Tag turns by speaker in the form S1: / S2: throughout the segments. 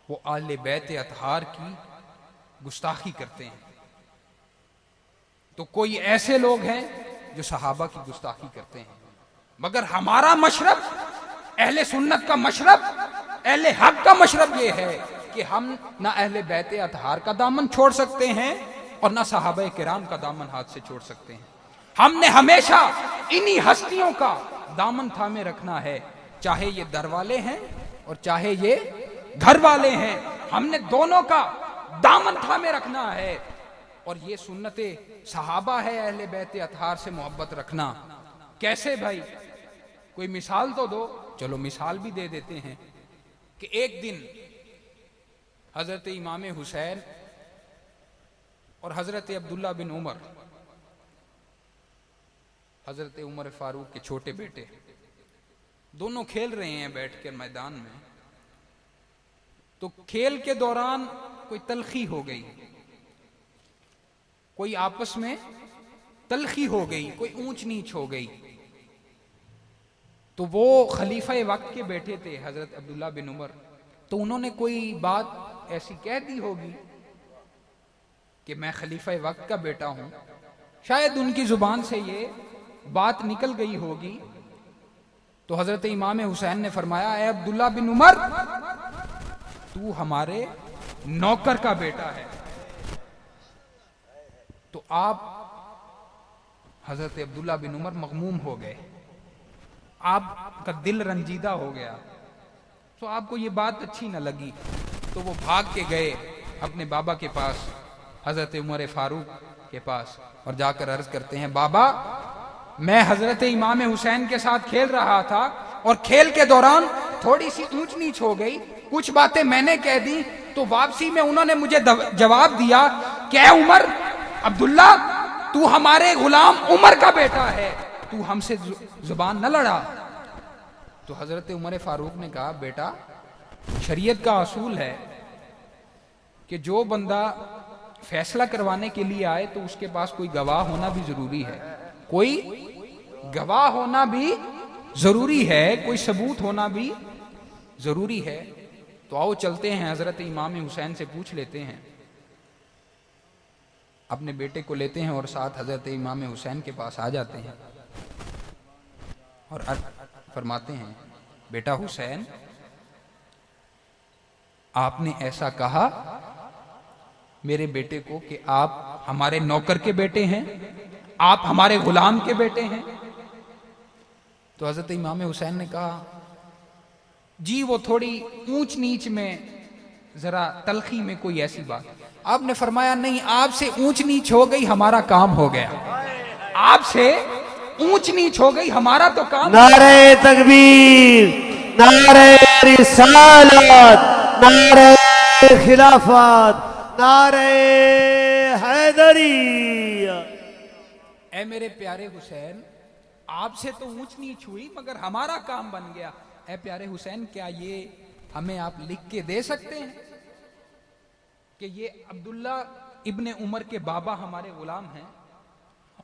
S1: وہ اہل بیت اطہار کی گستاخی کرتے ہیں. تو کوئی ایسے لوگ ہیں جو صحابہ کی گستاخی کرتے ہیں، مگر ہمارا مشرب، اہل سنت کا مشرب، اہل حق کا مشرب یہ ہے کہ ہم نہ اہل بیت اطہار کا دامن چھوڑ سکتے ہیں اور نہ صحابہ کرام کا دامن ہاتھ سے چھوڑ سکتے ہیں. ہم نے ہمیشہ انہی ہستیوں کا دامن تھامے رکھنا ہے، چاہے یہ در والے ہیں اور چاہے یہ گھر والے ہیں. ہم نے دونوں کا دامن تھامے رکھنا ہے، اور یہ سنت صحابہ ہے اہل بیت اطہار سے محبت رکھنا. کیسے بھائی؟ کوئی مثال تو دو. چلو مثال بھی دے دیتے ہیں کہ ایک دن حضرت امام حسین اور حضرت عبداللہ بن عمر، حضرت عمر فاروق کے چھوٹے بیٹے، دونوں کھیل رہے ہیں بیٹھ کر میدان میں. تو کھیل کے دوران کوئی تلخی ہو گئی، کوئی آپس میں تلخی ہو گئی، کوئی اونچ نیچ ہو گئی. تو وہ خلیفہ وقت کے بیٹے تھے حضرت عبداللہ بن عمر، تو انہوں نے کوئی بات ایسی کہہ دی ہوگی کہ میں خلیفہ وقت کا بیٹا ہوں، شاید ان کی زبان سے یہ بات نکل گئی ہوگی. تو حضرت امام حسین نے فرمایا، اے عبداللہ بن عمر، تو ہمارے نوکر کا بیٹا ہے. تو آپ حضرت عبداللہ بن عمر مغموم ہو گئے، آپ کا دل رنجیدہ ہو گیا. تو آپ کو یہ بات اچھی نہ لگی، تو وہ بھاگ کے گئے اپنے بابا کے پاس، حضرت عمر فاروق کے پاس، اور جا کر عرض کرتے ہیں، بابا میں حضرت امام حسین کے ساتھ کھیل رہا تھا اور کھیل کے دوران تھوڑی سی اونچ نیچ ہو گئی، کچھ باتیں میں نے کہہ دی، تو واپسی میں انہوں نے مجھے جواب دیا کہ اے عمر، عبداللہ تو ہمارے غلام عمر کا بیٹا ہے، تو ہم سے زبان نہ لڑا. تو حضرت عمر فاروق نے کہا، بیٹا شریعت کا اصول ہے کہ جو بندہ فیصلہ کروانے کے لیے آئے تو اس کے پاس کوئی گواہ ہونا بھی ضروری ہے، کوئی گواہ ہونا بھی ضروری ہے، کوئی ثبوت ہونا بھی ضروری ہے. تو آؤ چلتے ہیں حضرت امام حسین سے پوچھ لیتے ہیں. اپنے بیٹے کو لیتے ہیں اور ساتھ حضرت امام حسین کے پاس آ جاتے ہیں اور فرماتے ہیں، بیٹا حسین، آپ نے ایسا کہا میرے بیٹے کو کہ آپ ہمارے نوکر کے بیٹے ہیں، آپ ہمارے غلام کے بیٹے ہیں. تو حضرت امام حسین نے کہا، جی وہ تھوڑی اونچ نیچ میں، ذرا تلخی میں کوئی ایسی بات. آپ نے فرمایا، نہیں، آپ سے اونچ نیچ ہو گئی، ہمارا کام ہو گیا. آپ سے اونچ نیچ ہو گئی، ہمارا تو کام.
S2: نعرہ تکبیر، نعرہ رسالت، نعرہ خلافت، نعرہ حیدری.
S1: اے میرے پیارے حسین، آپ سے تو اونچ نیچ ہوئی مگر ہمارا کام بن گیا. اے پیارے حسین، کیا یہ ہمیں آپ لکھ کے دے سکتے ہیں کہ یہ عبداللہ ابن عمر کے بابا ہمارے غلام ہیں؟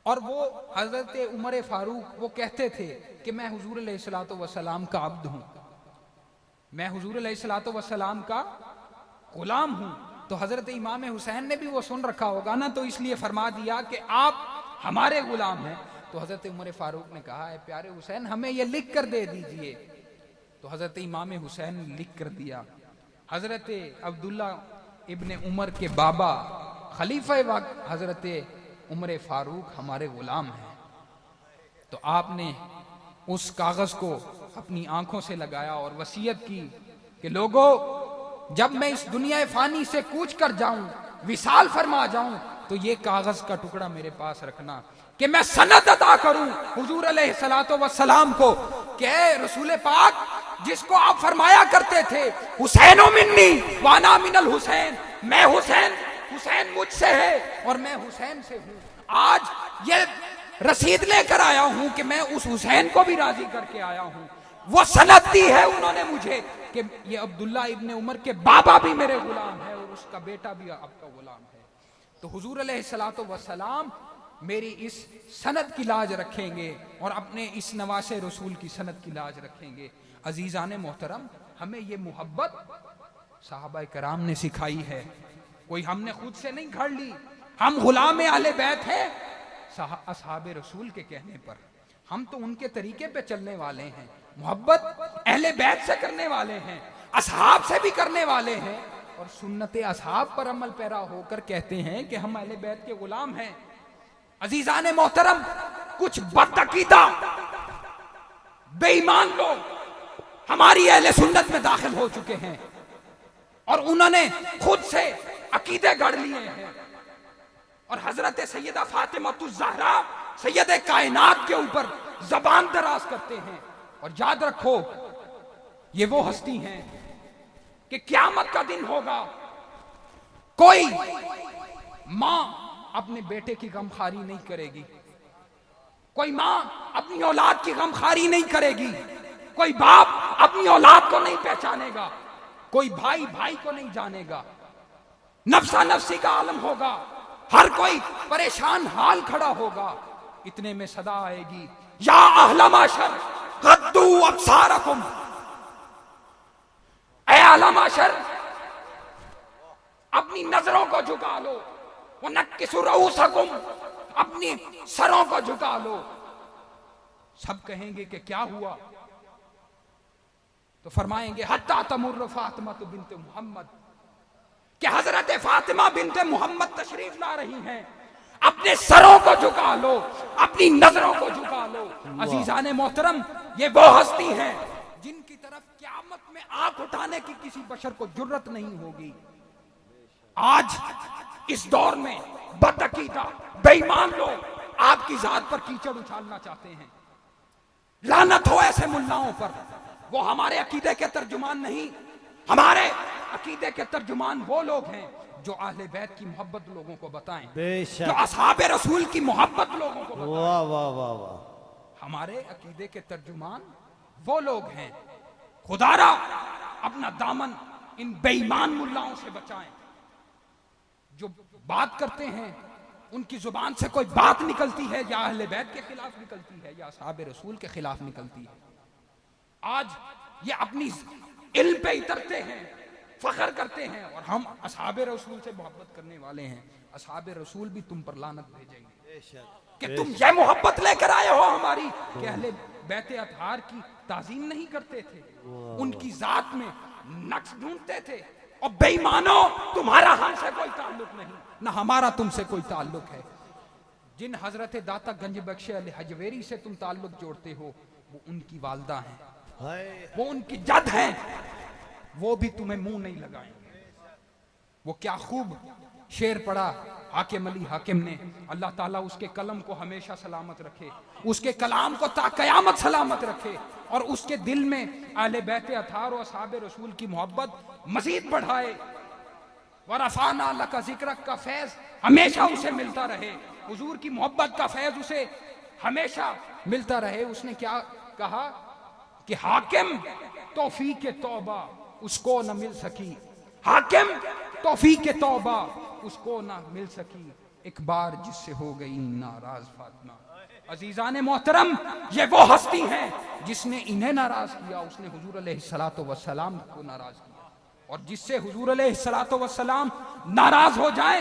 S1: اور وہ حضرت عمر فاروق وہ کہتے تھے کہ میں حضور علیہ الصلوۃ والسلام کا عبد ہوں، میں حضور علیہ الصلوۃ والسلام کا غلام ہوں. تو حضرت امام حسین نے بھی وہ سن رکھا ہوگا نا، تو اس لیے فرما دیا کہ آپ ہمارے غلام ہیں. تو حضرت عمر فاروق نے کہا، اے پیارے حسین، ہمیں یہ لکھ کر دے دیجئے. تو حضرت امام حسین نے لکھ کر دیا، حضرت عبداللہ ابن عمر کے بابا خلیفہ وقت حضرت عمر فاروق ہمارے غلام ہیں. تو آپ نے اس کاغذ کو اپنی آنکھوں سے لگایا اور وصیت کی کہ لوگوں، جب میں اس دنیا فانی سے کوچ کر جاؤں، وصال فرما جاؤں، تو یہ کاغذ کا ٹکڑا میرے پاس رکھنا کہ میں سند عطا کروں حضور علیہ الصلوۃ والسلام کو کہ اے رسول پاک، جس کو آپ فرمایا کرتے تھے، حسین منی وانا من الحسین، میں حسین مجھ سے ہے اور میں حسین سے ہوں. آج یہ رسید لے کر آیا ہوں کہ میں اس حسین کو بھی راضی کر کے آیا ہوں. وہ سند دی ہے انہوں نے مجھے کہ یہ عبداللہ ابن عمر کے بابا بھی میرے غلام ہے اور اس کا بیٹا بھی آپ کا غلام ہے. تو حضور علیہ الصلوۃ والسلام میری اس سند کی لاج رکھیں گے اور اپنے اس نواسے رسول کی سند کی لاج رکھیں گے. عزیزان محترم، ہمیں یہ محبت صحابہ کرام نے سکھائی ہے, کوئی ہم نے خود سے نہیں گھڑ لی. ہم غلام اہل بیت ہیں اصحاب رسول کے کہنے پر. ہم تو ان کے طریقے پہ چلنے والے ہیں, محبت اہل بیت سے کرنے والے ہیں, اصحاب سے بھی کرنے والے ہیں, اور سنت اصحاب پر عمل پیرا ہو کر کہتے ہیں کہ ہم اہل بیت کے غلام ہیں. عزیزان محترم, کچھ بدعقیدہ بے ایمان لوگ ہماری اہل سنت میں داخل ہو چکے ہیں اور انہوں نے خود سے عقیدے گڑھ لیے ہیں, اور حضرت سیدہ فاطمہ الزہرا سید کائنات کے اوپر زبان دراز کرتے ہیں. اور یاد رکھو, یہ وہ ہستی ہیں کہ قیامت کا دن ہوگا, کوئی ماں اپنے بیٹے کی غمخواری نہیں کرے گی, کوئی ماں اپنی اولاد کی غمخواری نہیں کرے گی, کوئی باپ اپنی اولاد کو نہیں پہچانے گا, کوئی بھائی بھائی کو نہیں جانے گا, نفسا نفسی کا عالم ہوگا, ہر کوئی پریشان حال کھڑا ہوگا. اتنے میں صدا آئے گی, یا اہل معشر غضوا ابصارکم, اے اہل معشر اپنی نظروں کو جھکا لو, ونکسوا رؤوسکم, اپنی سروں کو جھکا لو. سب کہیں گے کہ کیا ہوا؟ تو فرمائیں گے حتی تمر فاطمہ بنت محمد, کہ حضرت فاطمہ بنت محمد تشریف لا رہی ہیں, اپنے سروں کو جھکا لو, اپنی نظروں کو جھکا لو. عزیزان محترم, یہ وہ ہستی ہیں جن کی طرف قیامت میں آنکھ اٹھانے کی کسی بشر کو جرت نہیں ہوگی. آج اس دور میں بدعقیدہ بے ایمان لوگ آپ کی ذات پر کیچڑ اچھالنا چاہتے ہیں. لعنت ہو ایسے ملاؤں پر, وہ ہمارے عقیدے کے ترجمان نہیں. ہمارے عقیدے کے ترجمان وہ لوگ ہیں جو اہل بیت کی محبت لوگوں کو بتائیں, جو اصحاب رسول کی محبت لوگوں کو بتائیں.
S2: واہ واہ واہ واہ.
S1: ہمارے عقیدے کے ترجمان وہ لوگ ہیں. خدا را اپنا دامن ان بے ایمان ملاؤں سے بچائیں جو بات کرتے ہیں, ان کی زبان سے کوئی بات نکلتی ہے یا اہل بیت کے خلاف نکلتی ہے یا اصحاب رسول کے خلاف نکلتی ہے. آج یہ اپنی علم پہ اترتے ہیں, فخر کرتے ہیں, اور ہم اصحاب رسول سے محبت کرنے والے ہیں. اصحاب رسول بھی تم پر لعنت بھیجیں گے کہ تم یہ محبت لے کر آئے ہو ہماری, کہ اہل بیت اطہار کی تعظیم نہیں کرتے تھے, ان کی ذات میں نقص ڈھونڈتے تھے. اور بے ایمانو, تمہارا ہم سے کوئی تعلق نہیں, نہ ہمارا تم سے کوئی تعلق ہے. جن حضرت داتا گنج بخش علی حجویری سے تم تعلق جوڑتے ہو, وہ ان کی والدہ ہیں, وہ ان کی جد ہیں, وہ بھی تمہیں منہ نہیں لگائیں گے. وہ کیا خوب شعر پڑھا حاکم علی حاکم نے, اللہ تعالیٰ اس کے قلم کو ہمیشہ سلامت رکھے, اس کے کلام کو تا قیامت سلامت رکھے, اور اس کے دل میں اہل بیت اطہار و اصحاب رسول کی محبت مزید بڑھائے. وَرَفَعْنَا لَكَ ذِكْرَكَ کا فیض ہمیشہ اسے ملتا رہے, حضور کی محبت کا فیض اسے ہمیشہ ملتا رہے. اس نے کیا کہا کہ حاکم توفیق توبہ اس کو نہ مل سکی, حاکم توفیق توبہ اس کو نہ مل سکی, ایک بار جس سے ہو گئی ناراض فاطمہ. عزیزان محترم, یہ وہ ہستی ہیں جس نے انہیں ناراض کیا, اس نے حضور علیہ السلام کو ناراض کیا. اور جس سے حضور علیہ السلام ناراض ہو جائے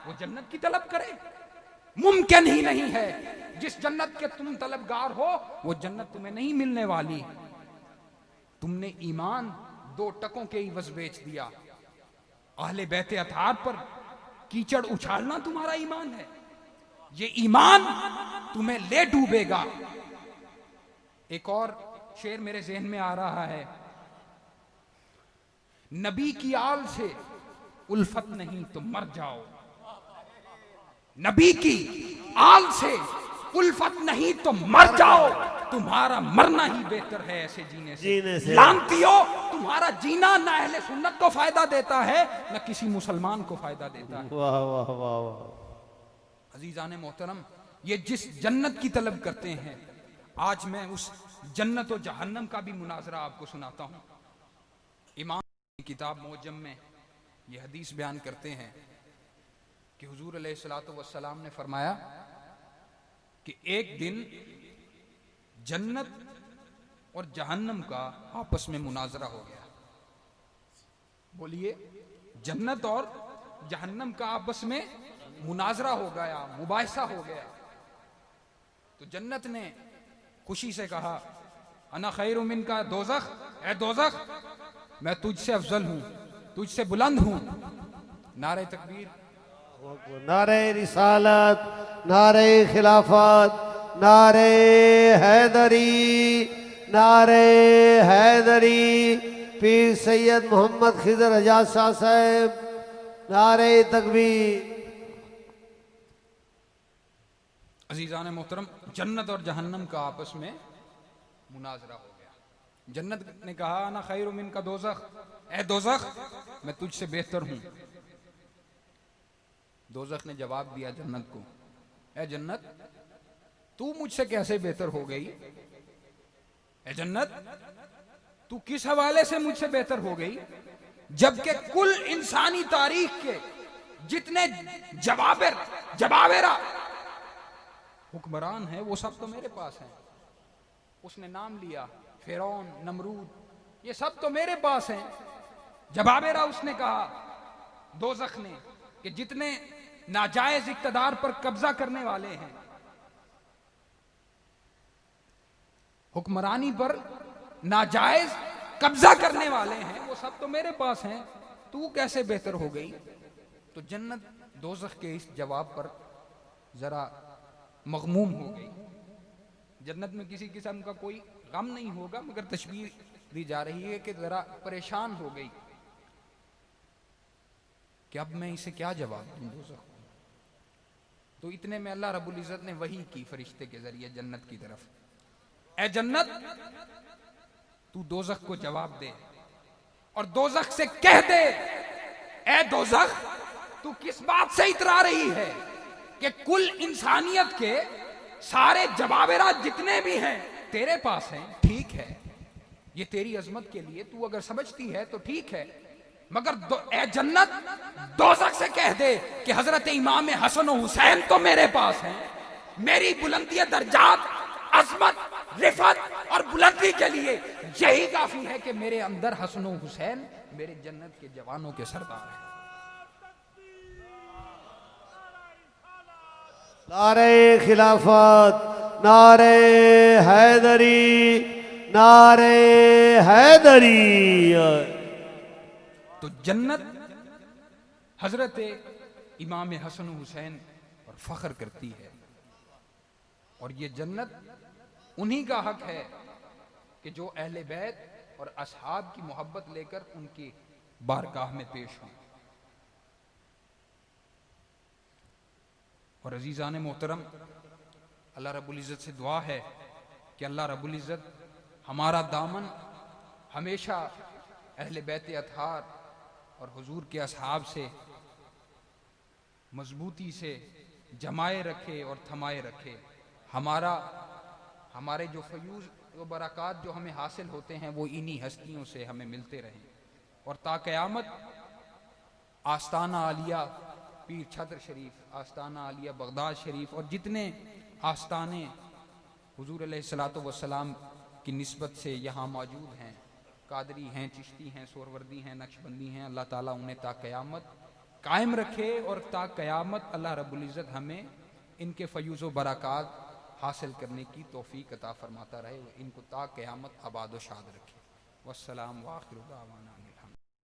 S1: وہ جنت کی طلب کرے, ممکن ہی نہیں ہے. جس جنت کے تم طلبگار ہو وہ جنت تمہیں نہیں ملنے والی. تم نے ایمان 2 ٹکوں کے عوض بیچ دیا. اہل بیت اطہار پر کیچڑ اچھالنا تمہارا ایمان ہے, یہ ایمان تمہیں لے ڈوبے گا. ایک اور شعر میرے ذہن میں آ رہا ہے, نبی کی آل سے الفت نہیں تو مر جاؤ, نبی کی آل سے الفت نہیں تو مر جاؤ, تمہارا مرنا ہی بہتر ہے ایسے جینے سے. لانتیو, تمہارا جینا نہ اہل سنت کو فائدہ دیتا ہے نہ کسی مسلمان کو فائدہ دیتا ہے.
S2: واہ واہ واہ واہ.
S1: عزیزان محترم, یہ جس جنت کی طلب کرتے ہیں, آج میں اس جنت و جہنم کا بھی مناظرہ آپ کو سناتا ہوں. امام کی کتاب موجم میں یہ حدیث بیان کرتے ہیں کہ حضور علیہ السلام نے فرمایا کہ ایک دن جنت اور جہنم کا آپس میں مناظرہ ہو گیا. بولیے جنت اور جہنم کا آپس میں مناظرہ ہو گیا، مباحثہ ہو گیا. تو جنت نے خوشی سے کہا انا خیر من کا دوزخ، اے دوزخ میں تجھ سے افضل ہوں، تجھ سے بلند ہوں. نعرہ تکبیر.
S2: نعرہ رسالت، نعرہ خلافت، نعرہ حیدری، نعرہ حیدری، پیر سید محمد خضر حجاز شاہ صاحب، نعرہ تکبیر.
S1: عزیزان محترم، جنت اور جہنم کا آپس میں مناظرہ ہو گیا. جنت نے کہا انا خیر من کا دوزخ، اے دوزخ میں تجھ سے بہتر ہوں. دوزخ نے جواب دیا جنت کو، اے جنت تو مجھ سے کیسے بہتر ہو گئی؟ اے جنت تو کس حوالے سے مجھ سے بہتر ہو گئی جبکہ کل انسانی تاریخ کے جتنے جبابرہ حکمران ہیں وہ سب تو میرے پاس ہیں. اس نے نام لیا فرعون، نمرود، یہ سب تو میرے پاس ہیں. جبابرہ اس نے کہا دوزخ نے کہ جتنے ناجائز اقتدار پر قبضہ کرنے والے ہیں، حکمرانی پر ناجائز قبضہ کرنے والے ہیں، وہ سب تو میرے پاس ہیں، تو کیسے بہتر ہو گئی؟ تو جنت دوزخ کے اس جواب پر ذرا مغموم ہو گئی. جنت میں کسی قسم کا کوئی غم نہیں ہوگا، مگر تشبیہ دی جا رہی ہے کہ ذرا پریشان ہو گئی کہ اب میں اسے کیا جواب دوں دوزخ کو. تو اتنے میں اللہ رب العزت نے وحی کی فرشتے کے ذریعے جنت کی طرف، اے جنت تو دوزخ کو جواب دے اور دوزخ سے کہہ دے، اے دوزخ تو کس بات سے اترا رہی ہے کہ کل انسانیت کے سارے جبابرہ جتنے بھی ہیں تیرے پاس ہیں. ٹھیک ہے، یہ تیری عظمت کے لیے تو اگر سمجھتی ہے تو ٹھیک ہے، مگر اے جنت دوزخ سے کہہ دے کہ حضرت امام حسن و حسین تو میرے پاس ہیں. میری بلندی درجات، عظمت، رفعت اور بلندی کے لیے یہی کافی ہے کہ میرے اندر حسن و حسین میرے جنت کے جوانوں کے سردار ہیں.
S2: نعرہ خلافت، نعرہ حیدری، نعرہ حیدری.
S1: تو جنت حضرت امام حسن و حسین پر فخر کرتی ہے، اور یہ جنت انہی کا حق ہے کہ جو اہل بیت اور اصحاب کی محبت لے کر ان کی بارگاہ میں پیش ہوں. اور عزیزان محترم، اللہ رب العزت سے دعا ہے کہ اللہ رب العزت ہمارا دامن ہمیشہ اہل بیت اطہار اور حضور کے اصحاب سے مضبوطی سے جمائے رکھے اور تھمائے رکھے. ہمارے جو فیوز و برکات جو ہمیں حاصل ہوتے ہیں وہ انہی ہستیوں سے ہمیں ملتے رہیں، اور تا قیامت آستانہ عالیہ پیر چھتر شریف، آستانہ عالیہ بغداد شریف اور جتنے آستانے حضور علیہ الصلوۃ والسلام کی نسبت سے یہاں موجود ہیں، قادری ہیں، چشتی ہیں، سوروردی ہیں، نقشبندی ہیں، اللہ تعالیٰ انہیں تا قیامت قائم رکھے، اور تا قیامت اللہ رب العزت ہمیں ان کے فیوز و برکات حاصل کرنے کی توفیق عطا فرماتا رہے، ان کو تا قیامت آباد و شاد رکھے. والسلام وآخر دعوانا